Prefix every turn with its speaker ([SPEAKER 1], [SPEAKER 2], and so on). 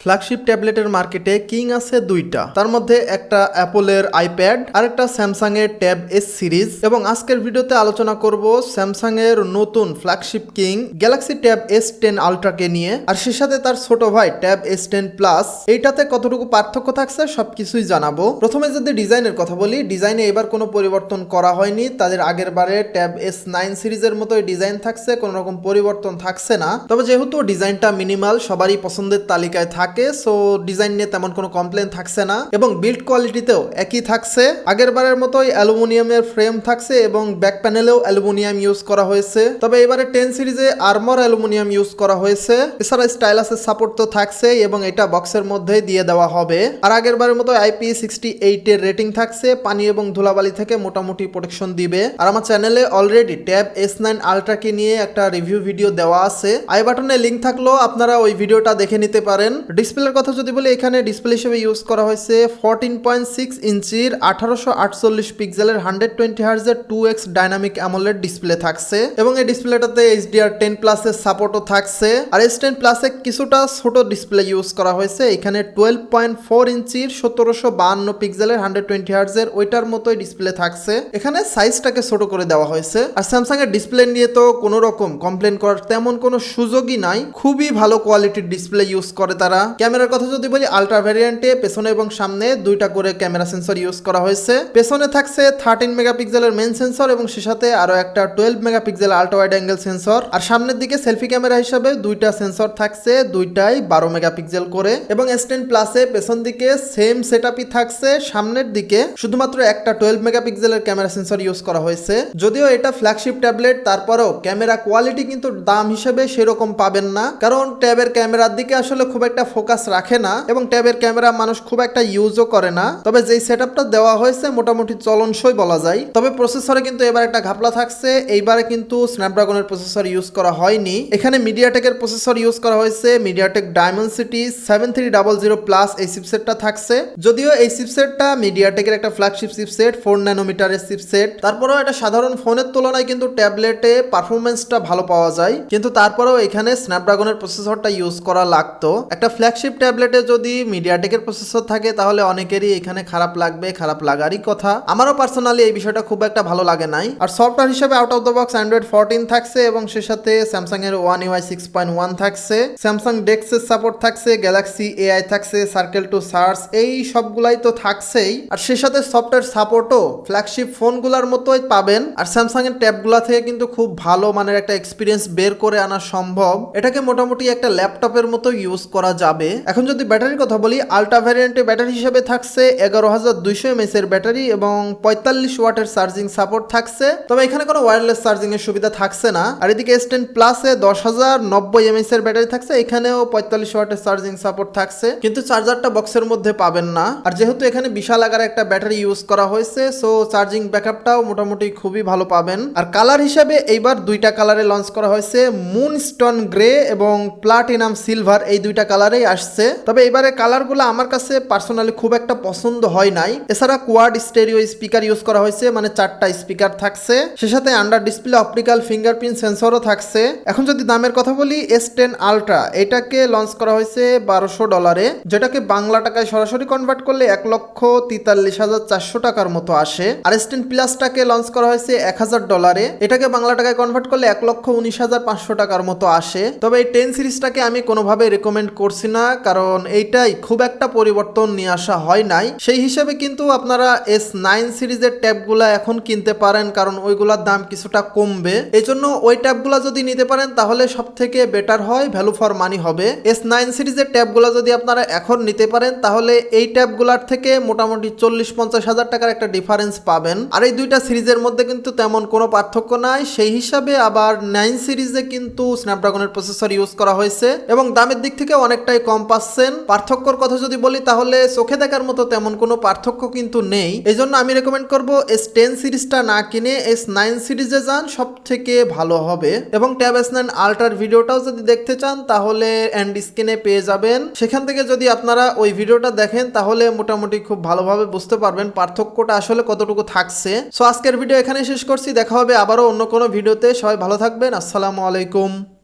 [SPEAKER 1] Flagship ট্যাবলেটের মার্কেটে king আছে দুইটা, তার মধ্যে একটা অ্যাপলের আইপ্যাড আর একটা স্যামসাং এর ট্যাব এস সিরিজ। এবং আজকের ভিডিওতে আলোচনা করব স্যামসাং এর নতুন flagship king Galaxy tab S10 আলট্রাকে নিয়ে, আর সে সাথে তার ছোট ভাই ট্যাব S10 প্লাস। এইটাতে কতটুকু পার্থক্য থাকছে সবকিছুই জানাবো। প্রথমে যদি ডিজাইনের কথা বলি, ডিজাইনে এবার কোনো পরিবর্তন করা হয়নি। তাদের আগের বারে ট্যাব S9 সিরিজের মতোই ডিজাইন থাকছে, কোনো রকম পরিবর্তন থাকছে না। তবে যেহেতু ডিজাইনটা মিনিমাল, সবারই পছন্দের তালিকায় থাকে, সো ডিজাইন নিয়ে তেমন কোনো কমপ্লেন থাকছে না। এবং বিল্ড কোয়ালিটিতেও একই থাকছে, আগের বারের মতোই অ্যালুমিনিয়ামের ফ্রেম থাকছে এবং ব্যাক প্যানেলেও অ্যালুমিনিয়াম ইউজ করা হয়েছে। তবে এবারে 10 সিরিজে আর্মর অ্যালুমিনিয়াম ইউজ করা হয়েছে। এছাড়া স্টাইলাসের সাপোর্ট তো থাকছে এবং এটা বক্সের মধ্যেই দিয়ে দেওয়া হবে। আর আগের বারের মতো IP68 এর রেটিং থাকছে, পানি এবং ধুলাবালি থেকে মোটামুটি প্রোটেকশন দিবে। আর আমার চ্যানেলে অলরেডি ট্যাব S9 আলট্রাকে নিয়ে একটা রিভিউ ভিডিও দেওয়া আছে, আই বাটনে লিঙ্ক থাকলো, আপনারা ওই ভিডিওটা দেখে নিতে পারেন। ডিসপ্লের কথা যদি বলি, এখানে ডিসপ্লে হিসেবে ইউজ করা হয়েছে 14.6 ইঞ্চির 1848 পিক্সেলের 120 হার্জের 2x ডাইনামিক অ্যামোলেড ডিসপ্লে থাকছে এবং এই ডিসপ্লেটাতে HDR10 প্লাসের সাপোর্টও থাকছে। আর S10 প্লাসে কিছুটা ছোট ডিসপ্লে ইউজ করা হয়েছে, এখানে 12.4 ইঞ্চির 1752 পিক্সেলের 120 হার্জের ওইটার মতোই ডিসপ্লে থাকছে। এখানে সাইজটাকে ছোট করে দেওয়া হয়েছে। আর স্যামসাং এর ডিসপ্লে নিয়ে তো কোনো রকম কমপ্লেন করার তেমন কোনো সুযোগই নাই, খুবই ভালো কোয়ালিটির ডিসপ্লে ইউজ করে তারা। ক্যামেরার কথা যদি বলি, আলট্রা ভ্যারিয়েন্টে পেছনে এবং সামনে দুইটা করে ক্যামেরা সেন্সর ইউজ করা হয়েছে। পেছনে থাকছে 13 মেগাপিক্সেলের মেইন সেন্সর এবং সে সাথে আরো একটা 12 megapixel ultra wide angle sensor. আর সামনের দিকে সেলফি ক্যামেরা হিসাবে দুইটা সেন্সর থাকছে, দুইটাই 12 মেগাপিক্সেল করে। এবং S10 প্লাসে পেছন দিকে সেম সেটআপই থাকছে, সামনের দিকে শুধুমাত্র একটা 12 মেগাপিক্সেলের ক্যামেরা সেন্সর ইউজ করা হয়েছে। যদিও এটা ফ্ল্যাগশিপ ট্যাবলেট, তারপরেও ক্যামেরা কোয়ালিটি কিন্তু দাম হিসেবে সেরকম পাবেন না, কারণ ট্যাবের ক্যামেরার দিকে আসলে খুব একটা ফোকাস রাখে না এবং ট্যাবের ক্যামেরা মানুষ খুব একটা ইউজও করে না। তবে যেই সেটআপটা দেওয়া হয়েছে মোটামুটি চলনসই বলা যায়। তবে প্রসেসরে কিন্তু এবার একটা ঘাপলা থাকছে, এইবারে কিন্তু স্ন্যাপড্রাগনের প্রসেসর ইউজ করা হয়নি, এখানে মিডিয়াটেকের প্রসেসর ইউজ করা হয়েছে। মিডিয়াটেক ডায়মেনসিটি 7300 প্লাস এই চিপসেটটা থাকছে। যদিও এই চিপসেটটা মিডিয়াটেকের একটা ফ্ল্যাগশিপ চিপসেট, 4 ন্যানোমিটারের চিপসেট, তারপরেও এটা সাধারণ ফোনের তুলনায় কিন্তু ট্যাবলেটে পারফরমেন্সটা ভালো পাওয়া যায়। কিন্তু তারপরেও এখানে স্ন্যাপড্রাগনের প্রসেসরটা ইউজ করা লাগতো। একটা ফ্ল্যাগশিপ ট্যাবলেটে যদি মিডিয়াটেকের প্রসেসর থাকে তাহলে অনেকেরই এখানে খারাপ লাগবে, খারাপ লাগারই কথা। আমারও পার্সোনালি এই বিষয়টা খুব একটা ভালো লাগে নাই। আর সফটওয়্যার হিসেবে out of the box Android 14 থাকছে এবং সে সাথে স্যামসাং এর One UI 6.1 থাকছে, স্যামসাং ডেক্সের সাপোর্ট থাকছে, গ্যালাক্সি AI থাকছে, সার্কেল টু সার্চ, এই সবগুলাই তো থাকছেই। আর সে সাথে সফটওয়্যার সাপোর্টও ফ্ল্যাগশিপ ফোনগুলোর মতোই পাবেন। আর স্যামসাং এর ট্যাবগুলা থেকে কিন্তু খুব ভালো মানের একটা এক্সপিরিয়েন্স বের করে আনা সম্ভব। এটাকে মোটামুটি একটা ল্যাপটপের মতো ইউজ করা যাবে। এখন যদি ব্যাটারির কথা বলি, আলট্রা ভ্যারিয়েন্টে ব্যাটারি হিসেবে থাকছে 11200 mAh এর ব্যাটারি এবং 45 ওয়াটের চার্জিং সাপোর্ট থাকছে। তবে এখানে কোনো ওয়্যারলেস চার্জিং এর সুবিধা থাকছে না। আর এদিকে S10 প্লাসে 10090 mAh এর ব্যাটারি থাকছে, এখানেও 45 ওয়াটের চার্জিং সাপোর্ট থাকছে, কিন্তু চার্জারটা বক্সের মধ্যে পাবেন না। আর যেহেতু এখানে বিশাল আকারে একটা ব্যাটারি ইউজ করা হয়েছে, সো চার্জিং ব্যাকআপটাও মোটামুটি খুবই ভালো পাবেন। আর কালার হিসাবে এইবার দুইটা কালারে লঞ্চ করা হয়েছে, মুনস্টোন গ্রে এবং প্লাটিনাম সিলভার, এই দুইটা কালারেই আসছে। তবে এবারে কালারগুলো আমার কাছে পার্সোনালি খুব একটা পছন্দ হয় নাই। এছাড়া কোয়াড স্টেরিও স্পিকার ইউজ করা হয়েছে, মানে 4টা স্পিকার থাকছে, সে সাথে আন্ডার ডিসপ্লে অপটিক্যাল ফিঙ্গারপ্রিন্ট সেন্সরও থাকছে। এখন যদি দামের কথা বলি, S10 আলট্রা এটাকে লঞ্চ করা হয়েছে $1200, যেটাকে বাংলা টাকায় সরাসরি কনভার্ট করলে 1,43,400 টাকার মতো আসে। আর S10 প্লাসটাকে লঞ্চ করা হয়েছে $1000, এটাকে বাংলা টাকায় কনভার্ট করলে 1,19,500 টাকার মতো আসে। তবে এই 10 সিরিজটাকে আমি কোনোভাবে রেকমেন্ড করছি না, কারণ এইটাই খুব একটা পরিবর্তন নিয়ে আসা হয় নাই। সেই হিসেবে কিন্তু আপনারা S9 সিরিজের ট্যাবগুলা এখন কিনতে পারেন, কারণ ওইগুলার দাম কিছুটা কমবে। এই জন্য ওই ট্যাবগুলা যদি নিতে পারেন তাহলে সব থেকে বেটার হয়, ভ্যালু ফর মানি হবে। S9 সিরিজের ট্যাবগুলা যদি আপনারা এখন নিতে পারেন তাহলে এই ট্যাবগুলার থেকে মোটামুটি 40-50 হাজার টাকার একটা ডিফারেন্স পাবেন। আর এই দুইটা সিরিজের মধ্যে কিন্তু তেমন কোনো পার্থক্য নাই। সেই হিসাবে আবার 9 সিরিজে কিন্তু স্ন্যাপড্রাগনের প্রসেসর ইউজ করা হয়েছে এবং দামের দিক থেকে অনেকটাই কম পাচ্ছেন। পার্থক্যর কথা যদি বলি তাহলে চোখে দেখার মতো তেমন কোনো পার্থক্য কিন্তু নেই। এই জন্য আমি রেকমেন্ড করব S10 সিরিজটা না কিনে S9 সিরিজে যান, সব থেকে ভালো হবে। এবং ট্যাব S9 আলট্রার ভিডিওটাও যদি দেখতে চান তাহলে এন্ড স্ক্রিনে পেয়ে যাবেন, সেখান থেকে যদি আপনারা ওই ভিডিওটা দেখেন তাহলে মোটামুটি খুব ভালোভাবে বুঝতে পারবেন পার্থক্যটা আসলে কতটুকু থাকছে। সো আজকের ভিডিও এখানে শেষ করছি, দেখা হবে আবারও অন্য কোনো ভিডিওতে। সবাই ভালো থাকবেন, আসসালামু আলাইকুম।